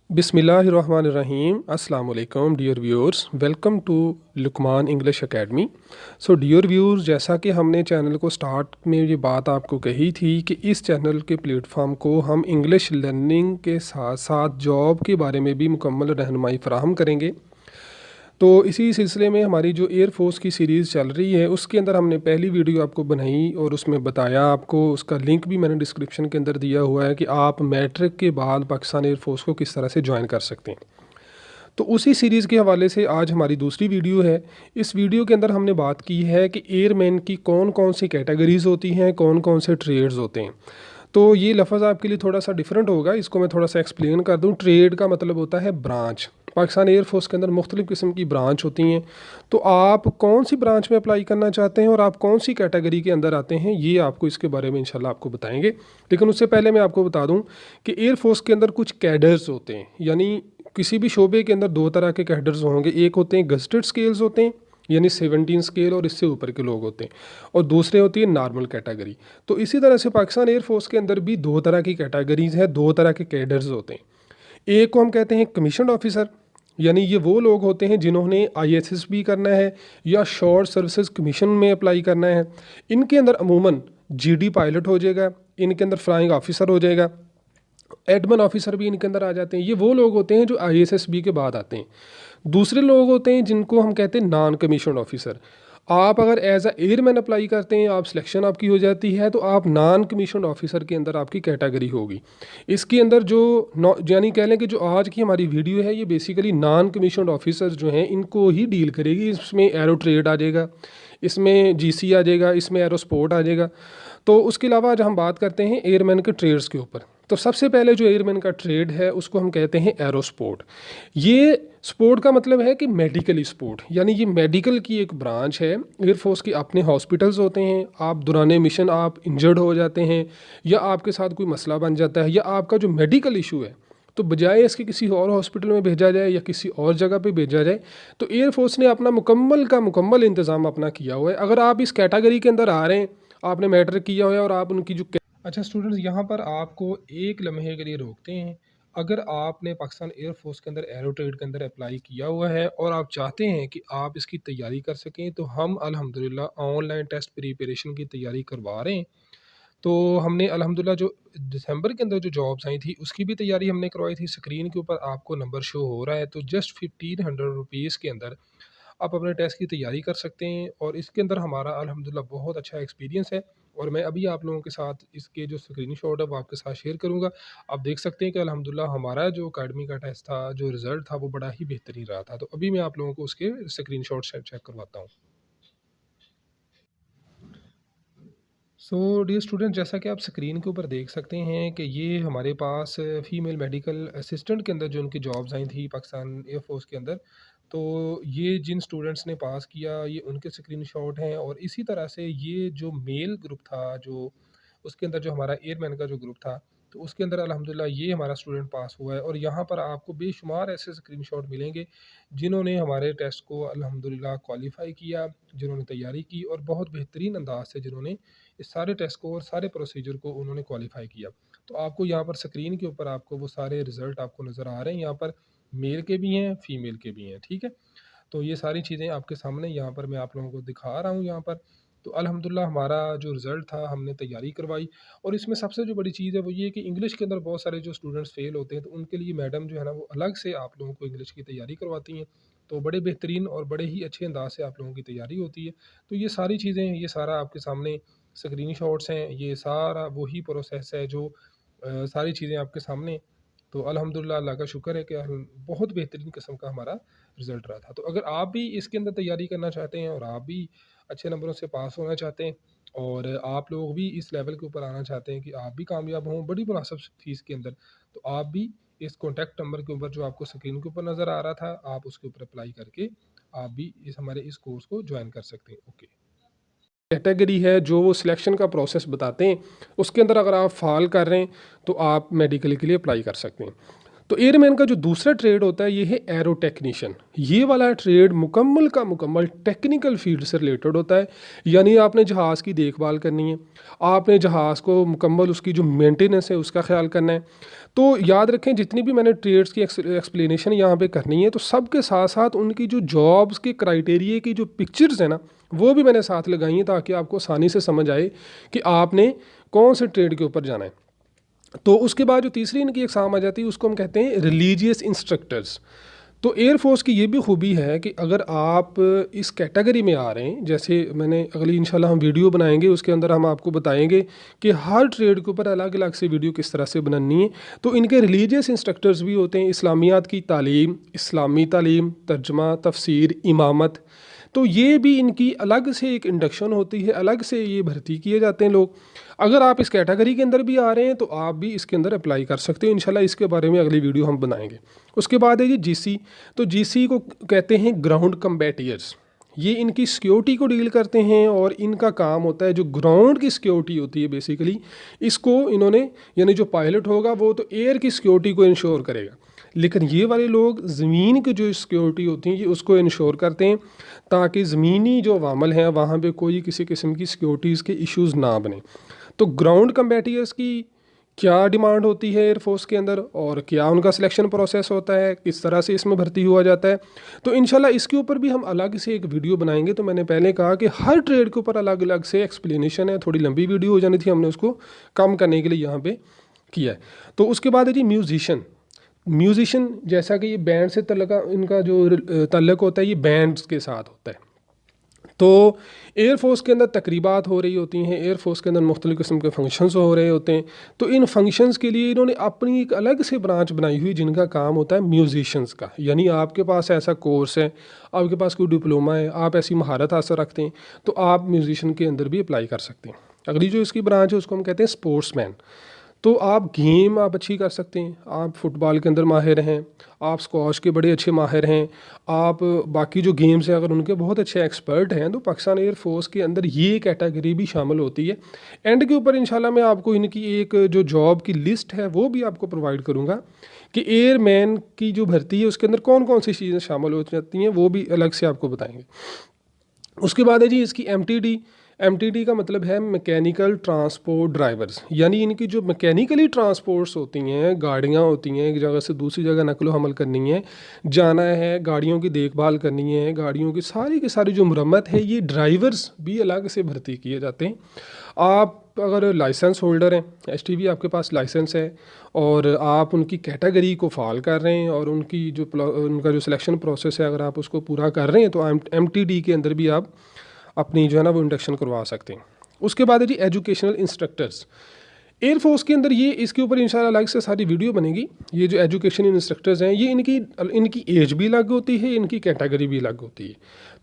बिस्मिल्लाहिर्रहमानिर्रहीम अस्सलाम वालेकुम dear viewers, welcome to Luqman English academy. So dear viewers, जैसा कि हमने चैनल को स्टार्ट में ये बात आपको कही थी कि इस चैनल के प्लेटफॉर्म को हम इंग्लिश लर्निंग के साथ साथ जॉब के बारे में भी मुकम्मल रहनुमाई फ़राहम करेंगे। तो इसी सिलसिले में हमारी जो एयर फोर्स की सीरीज़ चल रही है उसके अंदर हमने पहली वीडियो आपको बनाई और उसमें बताया आपको, उसका लिंक भी मैंने डिस्क्रिप्शन के अंदर दिया हुआ है कि आप मैट्रिक के बाद पाकिस्तान एयर फोर्स को किस तरह से ज्वाइन कर सकते हैं। तो उसी सीरीज़ के हवाले से आज हमारी दूसरी वीडियो है। इस वीडियो के अंदर हमने बात की है कि एयरमैन की कौन कौन सी कैटेगरीज़ होती हैं, कौन कौन से ट्रेड्स होते हैं। तो ये लफ्ज़ आपके लिए थोड़ा सा डिफरेंट होगा, इसको मैं थोड़ा सा एक्सप्लेन कर दूँ। ट्रेड का मतलब होता है ब्रांच। पाकिस्तान एयर फोर्स के अंदर मुख्तलिफ़ किस्म की ब्रांच होती हैं। तो आप कौन सी ब्रांच में अप्लाई करना चाहते हैं और आप कौन सी कैटेगरी के अंदर आते हैं, ये आपको इसके बारे में इंशाल्लाह आपको बताएंगे। लेकिन उससे पहले मैं आपको बता दूं कि एयर फोर्स के अंदर कुछ कैडर्स होते हैं, यानी किसी भी शोबे के अंदर दो तरह के कैडर्स होंगे। एक होते हैं गस्टेड स्केल्स होते हैं, यानी 17 स्केल और इससे ऊपर के लोग होते हैं, और दूसरे होती है नॉर्मल कैटेगरी। तो इसी तरह से पाकिस्तान एयर फोर्स के अंदर भी दो तरह की कैटेगरीज हैं, दो तरह के कैडर्स होते हैं। एक को हम कहते हैं कमीशन ऑफिसर, यानी ये वो लोग होते हैं जिन्होंने आईएसएस भी करना है या शॉर्ट सर्विसेज कमीशन में अप्लाई करना है। इनके अंदर अमूमन जीडी पायलट हो जाएगा, इनके अंदर फ्लाइंग ऑफिसर हो जाएगा, एडमन ऑफिसर भी इनके अंदर आ जाते हैं। ये वो लोग होते हैं जो आईएसएस बी के बाद आते हैं। दूसरे लोग होते हैं जिनको हम कहते हैं नॉन कमीशन ऑफिसर। आप अगर एज अ एयरमैन अप्लाई करते हैं, आप सिलेक्शन आपकी हो जाती है, तो आप नॉन कमीशन ऑफिसर के अंदर आपकी कैटेगरी होगी। इसके अंदर जो यानी कह लें कि जो आज की हमारी वीडियो है ये बेसिकली नॉन कमीशन ऑफिसर्स जो हैं इनको ही डील करेगी। इसमें एरो ट्रेड आ जाएगा, इसमें जीसी आ जाएगा, इसमें एरोस्पोर्ट आ जाएगा। तो उसके अलावा आज हम बात करते हैं एयरमैन के ट्रेड्स के ऊपर। तो सबसे पहले जो एयरमैन का ट्रेड है उसको हम कहते हैं एरोस्पोर्ट। ये स्पोर्ट का मतलब है कि मेडिकल स्पोर्ट, यानी ये मेडिकल की एक ब्रांच है। एयरफोर्स के अपने हॉस्पिटल्स होते हैं। आप दौरान मिशन आप इंजर्ड हो जाते हैं या आपके साथ कोई मसला बन जाता है या आपका जो मेडिकल इशू है, तो बजाय इसके किसी और हॉस्पिटल में भेजा जाए या किसी और जगह पे भेजा जाए, तो एयरफोर्स ने अपना मुकम्मल का मुकम्मल इंतज़ाम अपना किया हुआ है। अगर आप इस कैटेगरी के अंदर आ रहे हैं, आपने मैट्रिक किया हुआ है और आप उनकी जो अच्छा स्टूडेंट्स, यहाँ पर आपको एक लम्हे के लिए रोकते हैं। अगर आपने पाकिस्तान एयर फोर्स के अंदर एरो ट्रेड के अंदर अप्लाई किया हुआ है और आप चाहते हैं कि आप इसकी तैयारी कर सकें, तो हम अल्हम्दुलिल्लाह ऑनलाइन टेस्ट प्रिपरेशन की तैयारी करवा रहे हैं। तो हमने अल्हम्दुलिल्लाह जो दिसंबर के अंदर जो जॉब्स आई थी उसकी भी तैयारी हमने करवाई थी। स्क्रीन के ऊपर आपको नंबर शो हो रहा है, तो जस्ट 1500 रुपीज़ के अंदर आप अपने टेस्ट की तैयारी कर सकते हैं। और इसके अंदर हमारा अल्हम्दुलिल्लाह बहुत अच्छा एक्सपीरियंस है। और मैं अभी आप लोगों के साथ इसके जो स्क्रीनशॉट है वो आपके साथ शेयर करूंगा। आप देख सकते हैं कि अल्हम्दुलिल्लाह हमारा जो अकेडमी का टेस्ट था, जो रिज़ल्ट था, वो बड़ा ही बेहतरीन रहा था। तो अभी मैं आप लोगों को उसके स्क्रीनशॉट चेक करवाता हूँ। सो डियर स्टूडेंट, जैसा कि आप स्क्रीन के ऊपर देख सकते हैं कि ये हमारे पास फ़ीमेल मेडिकल असिस्टेंट के अंदर जो उनकी जॉब्स आई थी पाकिस्तान एयरफोर्स के अंदर। तो ये जिन स्टूडेंट्स ने पास किया ये उनके स्क्रीनशॉट हैं। और इसी तरह से ये जो मेल ग्रुप था, जो उसके अंदर जो हमारा एयरमैन का जो ग्रुप था, तो उसके अंदर अल्हम्दुलिल्लाह ये हमारा स्टूडेंट पास हुआ है। और यहाँ पर आपको बेशुमार ऐसे स्क्रीनशॉट मिलेंगे जिन्होंने हमारे टेस्ट को अल्हम्दुलिल्लाह क्वालिफाई किया, जिन्होंने तैयारी की और बहुत बेहतरीन अंदाज से जिन्होंने इस सारे टेस्ट को और सारे प्रोसीजर को उन्होंने क्वालिफाई किया। तो आपको यहाँ पर स्क्रीन के ऊपर आपको वो सारे रिज़ल्ट आपको नज़र आ रहे हैं। यहाँ पर मेल के भी हैं, फीमेल के भी हैं, ठीक है। तो ये सारी चीज़ें आपके सामने यहाँ पर मैं आप लोगों को दिखा रहा हूँ यहाँ पर। तो अल्हम्दुलिल्लाह हमारा जो रिज़ल्ट था, हमने तैयारी करवाई। और इसमें सबसे जो बड़ी चीज़ है वो ये कि इंग्लिश के अंदर बहुत सारे जो स्टूडेंट्स फेल होते हैं, तो उनके लिए मैडम जो है ना वो अलग से आप लोगों को इंग्लिश की तैयारी करवाती हैं। तो बड़े बेहतरीन और बड़े ही अच्छे अंदाज से आप लोगों की तैयारी होती है। तो ये सारी चीज़ें, ये सारा आपके सामने स्क्रीन शॉट्स हैं, ये सारा वही प्रोसेस है जो सारी चीज़ें आपके सामने। तो अल्हम्दुलिल्लाह अल्लाह का शुक्र है कि बहुत बेहतरीन किस्म का हमारा रिज़ल्ट रहा था। तो अगर आप भी इसके अंदर तैयारी करना चाहते हैं और आप भी अच्छे नंबरों से पास होना चाहते हैं और आप लोग भी इस लेवल के ऊपर आना चाहते हैं कि आप भी कामयाब हों बड़ी मुनासिब फ़ीस के अंदर, तो आप भी इस कॉन्टैक्ट नंबर के ऊपर जो आपको स्क्रीन के ऊपर नज़र आ रहा था, आप उसके ऊपर अप्लाई करके आप भी इस हमारे इस कोर्स को ज्वाइन कर सकते हैं। ओके, कैटेगरी है जो वो सिलेक्शन का प्रोसेस बताते हैं, उसके अंदर अगर आप फॉल कर रहे हैं तो आप मेडिकल के लिए अप्लाई कर सकते हैं। तो एयरमैन का जो दूसरा ट्रेड होता है ये है एरो टेक्नीशियन। ये वाला ट्रेड मुकम्मल का मुकम्मल टेक्निकल फील्ड से रिलेटेड होता है। यानी आपने जहाज़ की देखभाल करनी है, आपने जहाज़ को मुकम्मल उसकी जो मेंटेनेंस है उसका ख्याल करना है। तो याद रखें जितनी भी मैंने ट्रेड्स की एक्सप्लेनेशन यहाँ पे करनी है तो सबके साथ साथ उनकी जो जॉब्स के क्राइटेरिया की जो पिक्चर्स है ना वो भी मैंने साथ लगाई हैं ताकि आपको आसानी से समझ आए कि आपने कौन से ट्रेड के ऊपर जाना है। तो उसके बाद जो तीसरी इनकी एग्ज़ाम आ जाती है उसको हम कहते हैं रिलीजियस इंस्ट्रक्टर्स। तो एयरफोर्स की ये भी खूबी है कि अगर आप इस कैटेगरी में आ रहे हैं, जैसे मैंने अगली इंशाल्लाह हम वीडियो बनाएंगे उसके अंदर हम आपको बताएंगे कि हर ट्रेड के ऊपर अलग अलग से वीडियो किस तरह से बनानी है। तो इनके रिलीजियस इंस्ट्रक्टर्स भी होते हैं, इस्लामियात की तालीम, इस्लामी तालीम, तर्जमा, तफसीर, इमामत। तो ये भी इनकी अलग से एक इंडक्शन होती है, अलग से ये भर्ती किए जाते हैं लोग। अगर आप इस कैटेगरी के अंदर भी आ रहे हैं तो आप भी इसके अंदर अप्लाई कर सकते हो। इंशाल्लाह इसके बारे में अगली वीडियो हम बनाएंगे। उसके बाद है जी जीसी। तो जीसी को कहते हैं ग्राउंड कम्बैटियर्स। ये इनकी सिक्योरिटी को डील करते हैं और इनका काम होता है जो ग्राउंड की सिक्योरिटी होती है बेसिकली, इसको इन्होंने यानी जो पायलट होगा वो तो एयर की सिक्योरिटी को इंश्योर करेगा, लेकिन ये वाले लोग ज़मीन की जो सिक्योरिटी होती है ये उसको इंश्योर करते हैं ताकि ज़मीनी जो अवामल हैं वहाँ पे कोई किसी किस्म की सिक्योरिटीज़ के इश्यूज़ ना बने। तो ग्राउंड कम्बैटियर्स की क्या डिमांड होती है एयरफोर्स के अंदर और क्या उनका सिलेक्शन प्रोसेस होता है, किस तरह से इसमें भर्ती हुआ जाता है, तो इंशाल्लाह इसके ऊपर भी हम अलग से एक वीडियो बनाएंगे। तो मैंने पहले कहा कि हर ट्रेड के ऊपर अलग अलग से एक्सप्लेनेशन है, थोड़ी लंबी वीडियो हो जानी थी, हमने उसको कम करने के लिए यहाँ पे किया है। तो उसके बाद है जी म्यूजिशियन। म्यूजिशियन जैसा कि ये बैंड से इनका जो तल्लक होता है ये बैंड्स के साथ होता है। तो एयरफोर्स के अंदर तकरीबात हो रही होती हैं, एयरफोर्स के अंदर मुख्तलिफ़ किस्म के फंक्शंस हो रहे होते हैं। तो इन फंक्शंस के लिए इन्होंने अपनी एक अलग से ब्रांच बनाई हुई जिनका काम होता है म्यूजिशियंस का। यानी आपके पास ऐसा कोर्स है, आपके पास कोई डिप्लोमा है, आप ऐसी महारत हासिल रखते हैं तो आप म्यूजिशियन के अंदर भी अप्लाई कर सकते हैं। अगली जो इसकी ब्रांच है उसको हम कहते हैं स्पोर्ट्समैन। तो आप गेम आप अच्छी कर सकते हैं, आप फुटबॉल के अंदर माहिर हैं, आप स्क्वॉश के बड़े अच्छे माहिर हैं, आप बाकी जो गेम्स हैं अगर उनके बहुत अच्छे एक्सपर्ट हैं तो पाकिस्तान एयर फोर्स के अंदर ये कैटेगरी भी शामिल होती है। एंड के ऊपर इंशाल्लाह मैं आपको इनकी एक जो जॉब की लिस्ट है वो भी आपको प्रोवाइड करूँगा कि एयरमैन की जो भर्ती है उसके अंदर कौन कौन सी चीज़ें शामिल हो जाती हैं, वो भी अलग से आपको बताएंगे। उसके बाद है जी इसकी एमटीडी। एमटीडी का मतलब है मैकेनिकल ट्रांसपोर्ट ड्राइवर्स। यानी इनकी जो मैकेनिकली ट्रांसपोर्ट्स होती हैं, गाड़ियाँ होती हैं, एक जगह से दूसरी जगह नकलो हमल करनी है, जाना है, गाड़ियों की देखभाल करनी है, गाड़ियों की सारी जो मरम्मत है, ये ड्राइवर्स भी अलग से भर्ती किए जाते हैं। आप अगर लाइसेंस होल्डर हैं, एसटीवी आपके पास लाइसेंस है और आप उनकी कैटेगरी को फॉल कर रहे हैं और उनका जो सिलेक्शन प्रोसेस है अगर आप उसको पूरा कर रहे हैं तो एमटीडी के अंदर भी आप अपनी जो है ना वो इंडक्शन करवा सकते हैं। उसके बाद है जी एजुकेशनल इंस्ट्रक्टर्स। एयरफोर्स के अंदर ये इसके ऊपर इंशाल्लाह अलग से सारी वीडियो बनेगी। ये जो एजुकेशन इंस्ट्रक्टर्स हैं ये इनकी एज भी अलग होती है, इनकी कैटेगरी भी अलग होती है।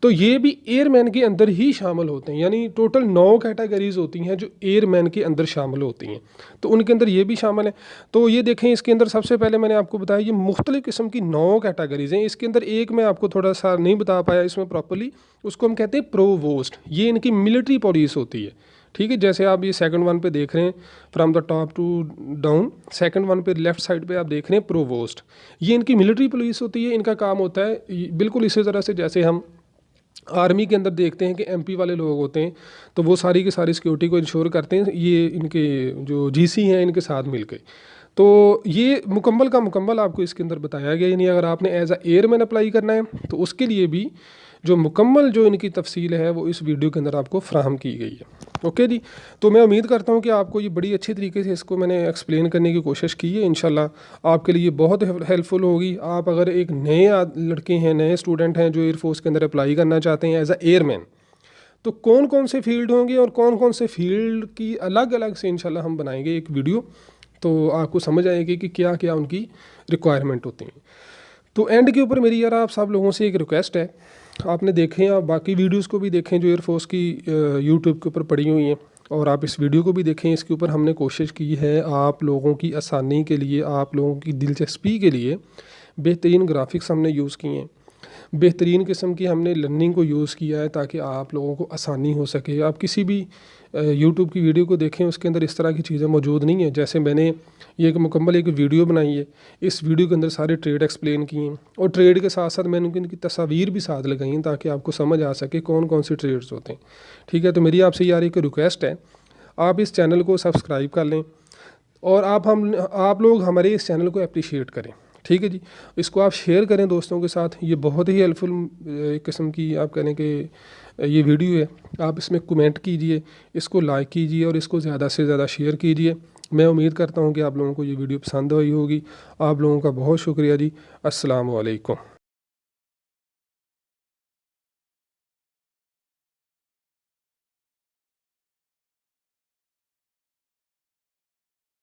तो ये भी एयरमैन के अंदर ही शामिल होते हैं। यानी टोटल 9 कैटेगरीज होती हैं जो एयरमैन के अंदर शामिल होती हैं, तो उनके अंदर ये भी शामिल है। तो ये देखें इसके अंदर सबसे पहले मैंने आपको बताया ये मुख्तलिफ़ किस्म की 9 कैटेगरीज हैं। इसके अंदर एक मैं आपको थोड़ा सा नहीं बता पाया इसमें प्रॉपर्ली, उसको हम कहते हैं प्रोवोस्ट। ये इनकी मिलिट्री पुलिस होती है, ठीक है। जैसे आप ये सेकंड वन पे देख रहे हैं from the top to down, second one पे लेफ्ट साइड पे आप देख रहे हैं प्रोवोस्ट, ये इनकी मिलिट्री पुलिस होती है। इनका काम होता है बिल्कुल इसी तरह से जैसे हम आर्मी के अंदर देखते हैं कि एमपी वाले लोग होते हैं तो वो सारी की सारी सिक्योरिटी को इंश्योर करते हैं, ये इनके जो जीसी हैं इनके साथ मिलकर। तो ये मुकम्मल का मुकम्मल आपको इसके अंदर बताया गया। यानी अगर आपने एज अ एयरमैन अप्लाई करना है तो उसके लिए भी जो मुकम्मल जो इनकी तफसील है वो इस वीडियो के अंदर आपको फ्राहम की गई है। ओके जी, तो मैं उम्मीद करता हूँ कि आपको ये बड़ी अच्छी तरीके से इसको मैंने एक्सप्लेन करने की कोशिश की है। इंशाल्लाह आपके लिए बहुत हेल्पफुल होगी। आप अगर एक नए लड़के हैं, नए स्टूडेंट हैं जो एयरफोर्स के अंदर अप्लाई करना चाहते हैं एज अ एयरमैन, तो कौन कौन से फील्ड होंगे और कौन कौन से फील्ड की अलग अलग से इंशाल्लाह हम बनाएंगे एक वीडियो, तो आपको समझ आएगी कि क्या क्या उनकी रिक्वायरमेंट होती हैं। तो एंड के ऊपर मेरी यार आप सब लोगों से एक रिक्वेस्ट है, आपने देखें, आप बाकी वीडियोस को भी देखें जो एयरफोर्स की यूट्यूब के ऊपर पड़ी हुई हैं, और आप इस वीडियो को भी देखें। इसके ऊपर हमने कोशिश की है आप लोगों की आसानी के लिए, आप लोगों की दिलचस्पी के लिए बेहतरीन ग्राफिक्स हमने यूज़ किए हैं, बेहतरीन किस्म की हमने लर्निंग को यूज़ किया है ताकि आप लोगों को आसानी हो सके। आप किसी भी यूट्यूब की वीडियो को देखें उसके अंदर इस तरह की चीज़ें मौजूद नहीं है। जैसे मैंने ये एक मुकम्मल एक वीडियो बनाई है। इस वीडियो के अंदर सारे ट्रेड एक्सप्लेन किए हैं और ट्रेड के साथ साथ मैंने उनकी तस्वीर भी साथ लगाई हैं ताकि आपको समझ आ सके कौन कौन सी ट्रेड्स होते हैं। ठीक है, तो मेरी आपसे यार एक रिक्वेस्ट है, आप इस चैनल को सब्सक्राइब कर लें और आप लोग हमारे इस चैनल को अप्रिशिएट करें। ठीक है जी, इसको आप शेयर करें दोस्तों के साथ। ये बहुत ही हेल्पफुल एक किस्म की आप कहें कि ये वीडियो है। आप इसमें कमेंट कीजिए, इसको लाइक कीजिए और इसको ज़्यादा से ज़्यादा शेयर कीजिए। मैं उम्मीद करता हूँ कि आप लोगों को ये वीडियो पसंद आई होगी। आप लोगों का बहुत शुक्रिया जी। अस्सलाम वालेकुम।